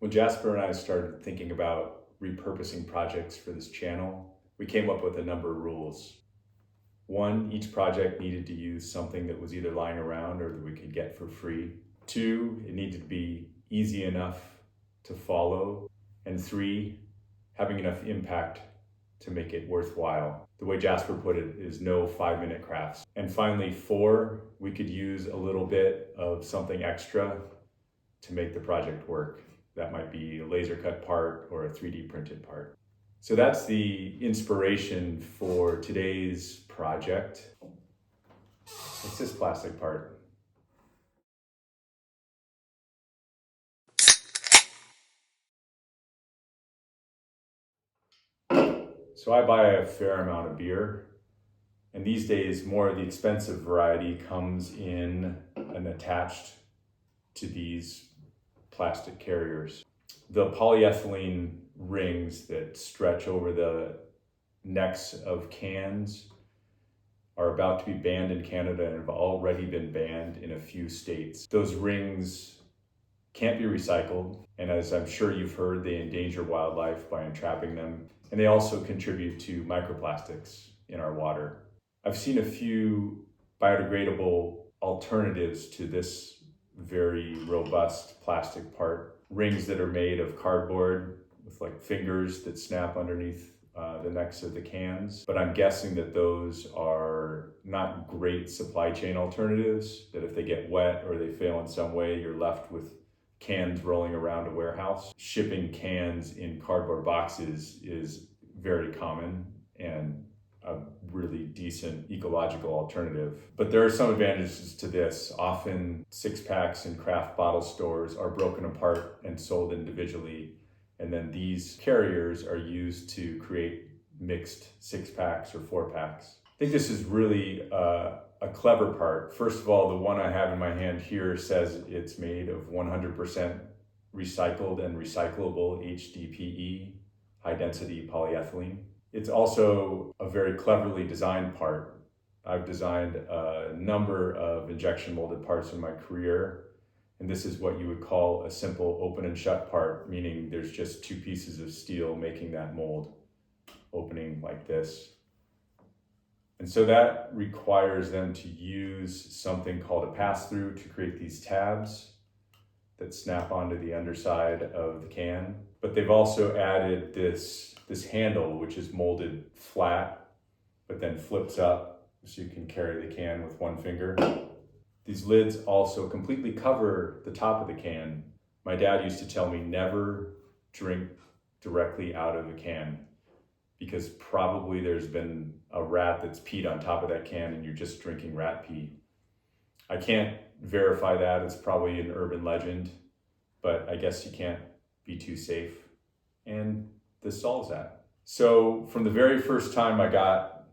When Jasper and I started thinking about repurposing projects for this channel, we came up with a number of rules. One, each project needed to use something that was either lying around or that we could get for free. Two, it needed to be easy enough to follow. And three, having enough impact to make it worthwhile. The way Jasper put it is no 5-minute crafts. And finally, four, we could use a little bit of something extra to make the project work. That might be a laser cut part or a 3D printed part. So that's the inspiration for today's project. It's this plastic part. So I buy a fair amount of beer, and these days more of the expensive variety comes in and attached to these plastic carriers. The polyethylene rings that stretch over the necks of cans are about to be banned in Canada and have already been banned in a few states. Those rings can't be recycled, and as I'm sure you've heard, they endanger wildlife by entrapping them, and they also contribute to microplastics in our water. I've seen a few biodegradable alternatives to this very robust plastic part. Rings that are made of cardboard with like fingers that snap underneath the necks of the cans. But I'm guessing that those are not great supply chain alternatives, that if they get wet or they fail in some way, you're left with cans rolling around a warehouse. Shipping cans in cardboard boxes is very common and a really decent ecological alternative. But there are some advantages to this. Often 6-packs in craft bottle stores are broken apart and sold individually. And then these carriers are used to create mixed 6-packs or 4-packs. I think this is really a clever part. First of all, the one I have in my hand here says it's made of 100% recycled and recyclable HDPE, high density polyethylene. It's also a very cleverly designed part. I've designed a number of injection molded parts in my career, and this is what you would call a simple open and shut part, meaning there's just 2 pieces of steel making that mold, opening like this. And so that requires them to use something called a pass-through to create these tabs that snap onto the underside of the can. But they've also added this handle, which is molded flat, but then flips up so you can carry the can with one finger. These lids also completely cover the top of the can. My dad used to tell me never drink directly out of a can, because probably there's been a rat that's peed on top of that can and you're just drinking rat pee. I can't verify that, it's probably an urban legend, but I guess you can't be too safe. And this solves that. So from the very first time I got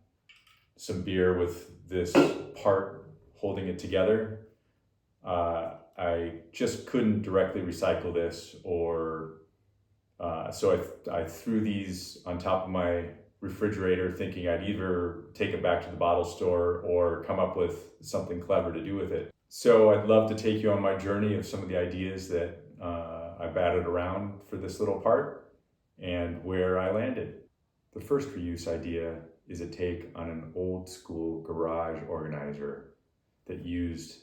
some beer with this part holding it together, I just couldn't directly recycle this, or so I threw these on top of my refrigerator thinking I'd either take it back to the bottle store or come up with something clever to do with it. So I'd love to take you on my journey of some of the ideas that I batted around for this little part and where I landed. The first reuse idea is a take on an old school garage organizer that used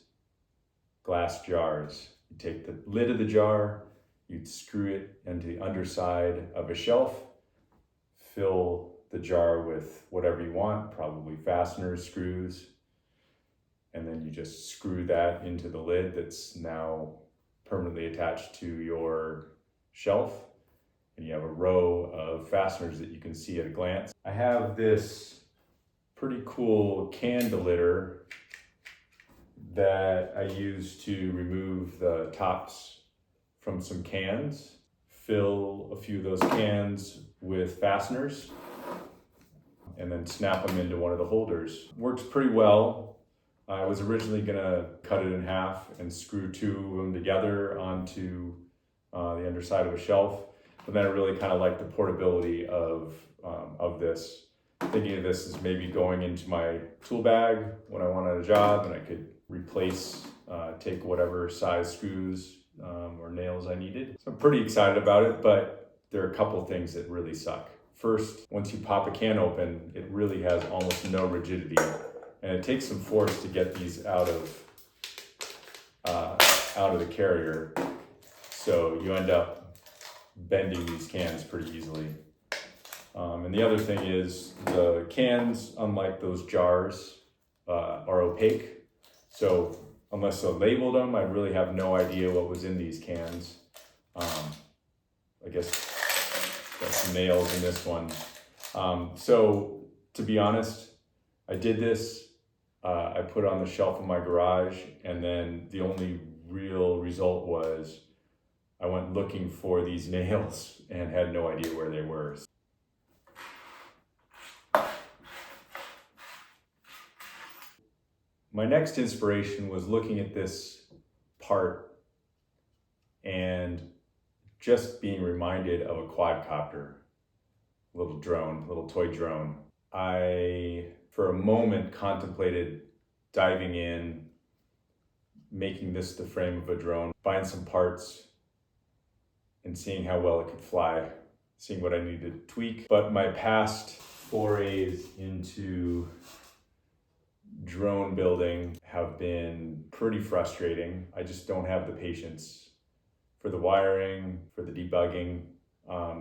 glass jars. You take the lid of the jar, you'd screw it into the underside of a shelf, fill the jar with whatever you want, probably fasteners, screws, and then you just screw that into the lid that's now permanently attached to your shelf. And you have a row of fasteners that you can see at a glance. I have this pretty cool candelitter that I use to remove the tops from some cans, fill a few of those cans with fasteners, and then snap them into one of the holders. Works pretty well. I was originally gonna cut it in half and screw 2 of them together onto the underside of a shelf. But then I really kind of like the portability of this. Thinking of this as maybe going into my tool bag when I wanted a job, and I could replace, take whatever size screws or nails I needed. So I'm pretty excited about it, but there are a couple things that really suck. First, once you pop a can open, it really has almost no rigidity, and it takes some force to get these out of the carrier. So you end up bending these cans pretty easily. And the other thing is the cans, unlike those jars, are opaque. So unless I labeled them, I really have no idea what was in these cans. I guess got some nails in this one. So to be honest, I did this. I put it on the shelf in my garage, and then the only real result was I went looking for these nails and had no idea where they were. My next inspiration was looking at this part and just being reminded of a quadcopter, little drone, little toy drone. I, for a moment, contemplated diving in, making this the frame of a drone, buying some parts, and seeing how well it could fly, seeing what I needed to tweak. But my past forays into drone building have been pretty frustrating. I just don't have the patience for the wiring, for the debugging.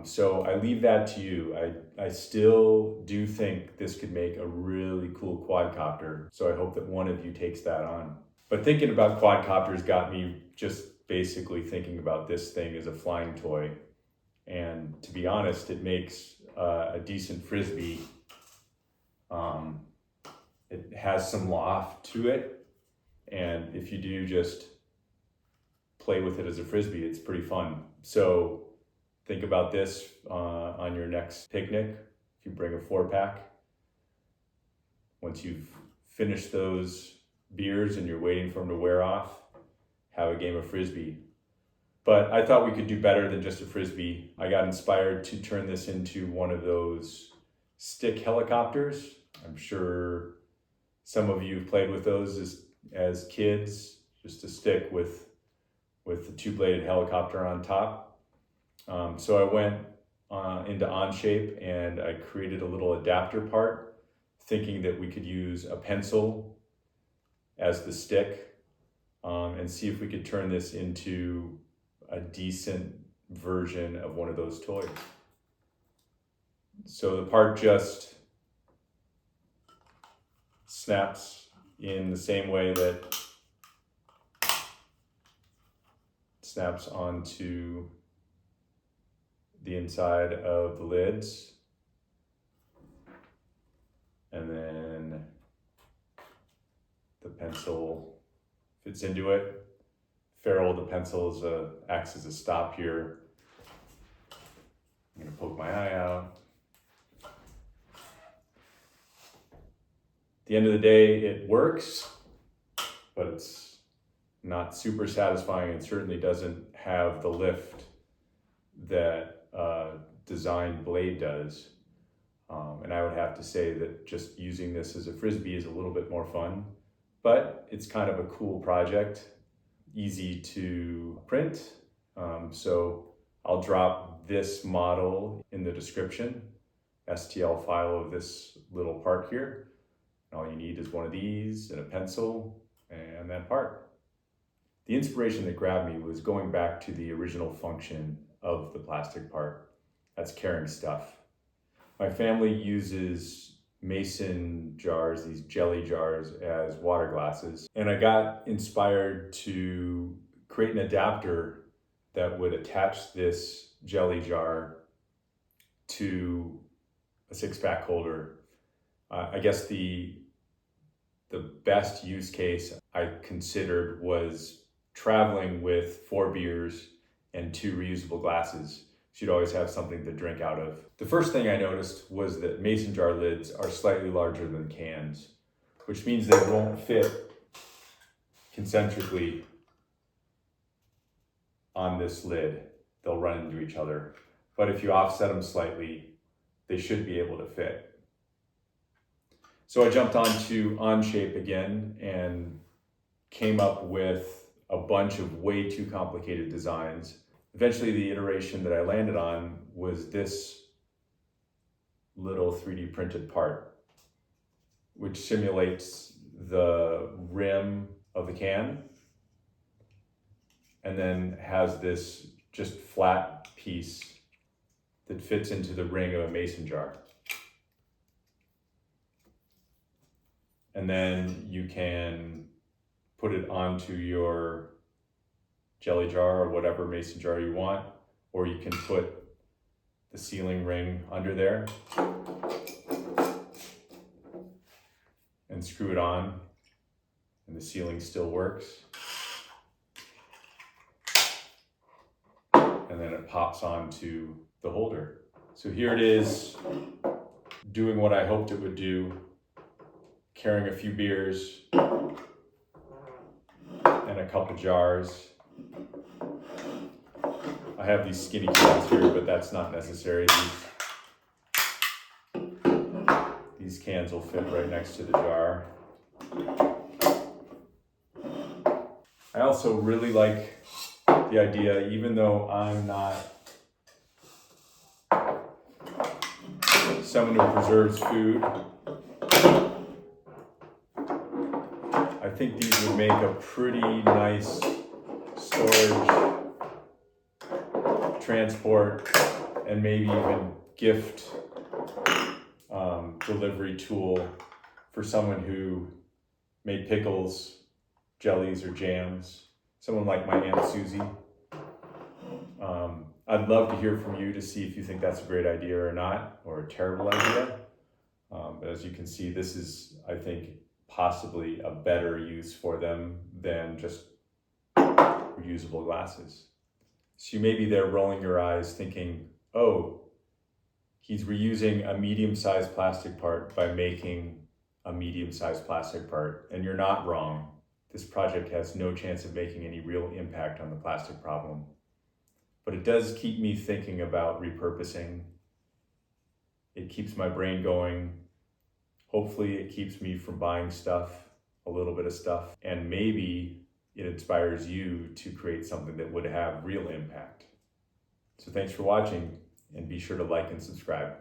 So I leave that to you. I still do think this could make a really cool quadcopter. So I hope that one of you takes that on. But thinking about quadcopters got me just basically thinking about this thing as a flying toy. And to be honest, it makes a decent Frisbee. It has some loft to it. And if you do just play with it as a Frisbee, it's pretty fun. So think about this on your next picnic. If you bring a 4-pack, once you've finished those beers and you're waiting for them to wear off, have a game of Frisbee. But I thought we could do better than just a Frisbee. I got inspired to turn this into one of those stick helicopters. I'm sure some of you have played with those as kids, just a stick with the 2-bladed helicopter on top. So I went into Onshape and I created a little adapter part, thinking that we could use a pencil as the stick and see if we could turn this into a decent version of one of those toys. So the part just snaps in the same way that it snaps onto the inside of the lids, and then the pencil fits into it. Ferrule, the pencil acts as a stop here. I'm gonna poke my eye out. At the end of the day, it works, but it's not super satisfying and certainly doesn't have the lift that designed blade does. And I would have to say that just using this as a Frisbee is a little bit more fun, but it's kind of a cool project, easy to print. So I'll drop this model in the description, STL file of this little part here. And all you need is one of these and a pencil and that part. The inspiration that grabbed me was going back to the original function of the plastic part. That's carrying stuff. My family uses mason jars, these jelly jars, as water glasses. And I got inspired to create an adapter that would attach this jelly jar to a 6-pack holder. I guess the best use case I considered was traveling with 4 beers and 2 reusable glasses. So you'd always have something to drink out of. The first thing I noticed was that mason jar lids are slightly larger than cans, which means they won't fit concentrically on this lid. They'll run into each other. But if you offset them slightly, they should be able to fit. So I jumped onto Onshape again and came up with a bunch of way too complicated designs. Eventually the iteration that I landed on was this little 3D printed part, which simulates the rim of the can and then has this just flat piece that fits into the ring of a mason jar. And then you can put it onto your jelly jar or whatever mason jar you want, or you can put the sealing ring under there and screw it on, and the sealing still works. And then it pops onto the holder. So here it is, doing what I hoped it would do, carrying a few beers and a couple jars. I have these skinny cans here, but that's not necessary. These cans will fit right next to the jar. I also really like the idea, even though I'm not someone who preserves food, I think these would make a pretty nice storage, transport, and maybe even gift delivery tool for someone who made pickles, jellies, or jams. Someone like my Aunt Susie. I'd love to hear from you to see if you think that's a great idea or not, or a terrible idea. But as you can see, this is, I think, possibly a better use for them than just reusable glasses. So you may be there rolling your eyes thinking, oh, he's reusing a medium-sized plastic part by making a medium-sized plastic part. And you're not wrong. This project has no chance of making any real impact on the plastic problem. But it does keep me thinking about repurposing. It keeps my brain going. Hopefully it keeps me from buying stuff, a little bit of stuff, and maybe it inspires you to create something that would have real impact. So thanks for watching, and be sure to like and subscribe.